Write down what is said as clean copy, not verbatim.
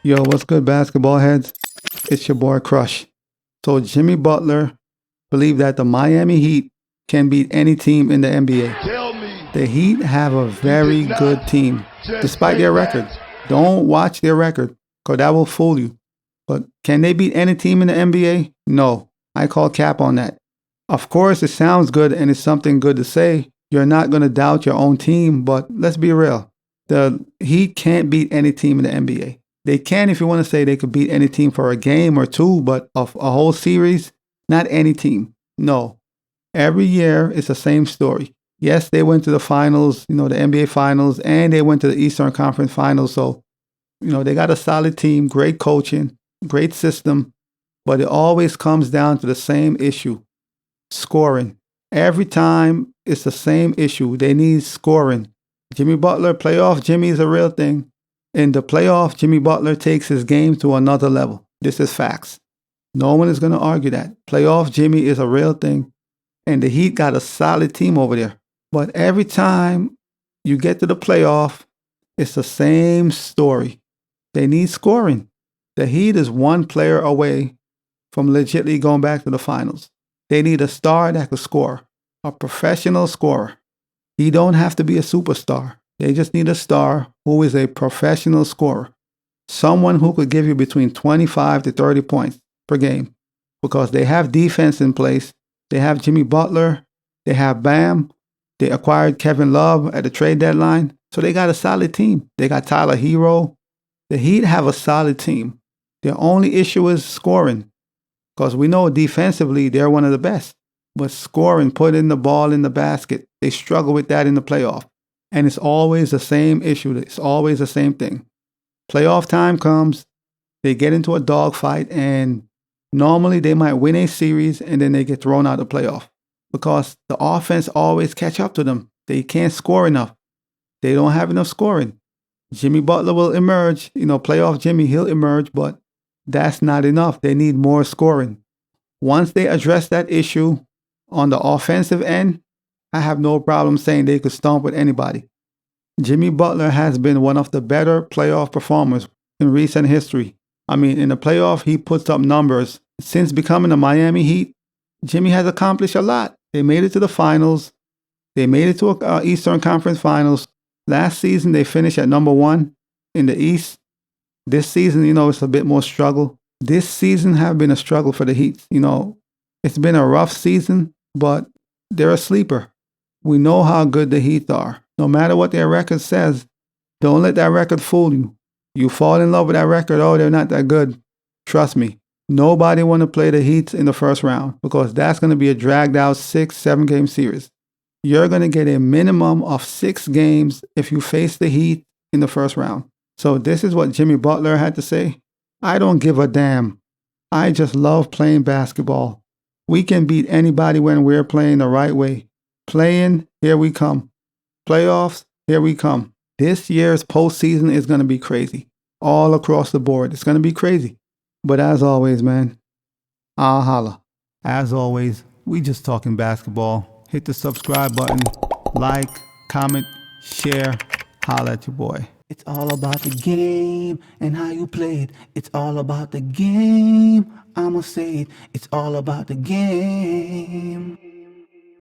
Yo, what's good, basketball heads? It's your boy Crush. So Jimmy Butler believed that the Miami Heat can beat any team in the NBA. The Heat have a very good team, despite their record. Don't watch their record, because that will fool you. But can they beat any team in the NBA? No. I call cap on that. Of course, it sounds good and it's something good to say. You're not going to doubt your own team, but let's be real. The Heat can't beat any team in the NBA. They can if you want to say they could beat any team for a game or two, but of a whole series, not any team. No. Every year, it's the same story. Yes, they went to the finals, the NBA finals, and they went to the Eastern Conference finals. So, they got a solid team, great coaching, great system, but it always comes down to the same issue, scoring. Every time, it's the same issue. They need scoring. Jimmy Butler, playoff Jimmy is a real thing. In the playoff, Jimmy Butler takes his game to another level. This is facts. No one is going to argue that. Playoff Jimmy is a real thing. And the Heat got a solid team over there. But every time you get to the playoff, it's the same story. They need scoring. The Heat is one player away from legitimately going back to the finals. They need a star that could score, a professional scorer. He don't have to be a superstar. They just need a star who is a professional scorer. Someone who could give you between 25 to 30 points per game. Because they have defense in place. They have Jimmy Butler. They have Bam. They acquired Kevin Love at the trade deadline. So they got a solid team. They got Tyler Hero. The Heat have a solid team. Their only issue is scoring. Because we know defensively they're one of the best. But scoring, putting the ball in the basket, they struggle with that in the playoff. And it's always the same issue. It's always the same thing. Playoff time comes, they get into a dogfight, and normally they might win a series and then they get thrown out of the playoff because the offense always catch up to them. They can't score enough. They don't have enough scoring. Jimmy Butler will emerge. Playoff Jimmy, he'll emerge, but that's not enough. They need more scoring. Once they address that issue on the offensive end, I have no problem saying they could stomp with anybody. Jimmy Butler has been one of the better playoff performers in recent history. In the playoff, he puts up numbers. Since becoming the Miami Heat, Jimmy has accomplished a lot. They made it to the finals. They made it to Eastern Conference finals. Last season, they finished at number 1 in the East. This season, it's a bit more struggle. This season have been a struggle for the Heat. It's been a rough season, but they're a sleeper. We know how good the Heat are. No matter what their record says, don't let that record fool you. You fall in love with that record, oh, they're not that good. Trust me, nobody want to play the Heat in the first round because that's going to be a dragged out 6-7 game series. You're going to get a minimum of 6 games if you face the Heat in the first round. So this is what Jimmy Butler had to say. I don't give a damn. I just love playing basketball. We can beat anybody when we're playing the right way. Playing, here we come. Playoffs, here we come. This year's postseason is going to be crazy. All across the board. It's going to be crazy. But as always, man, I'll holla. As always, we just talking basketball. Hit the subscribe button. Like, comment, share. Holla at your boy. It's all about the game and how you play it. It's all about the game. I'ma say it. It's all about the game.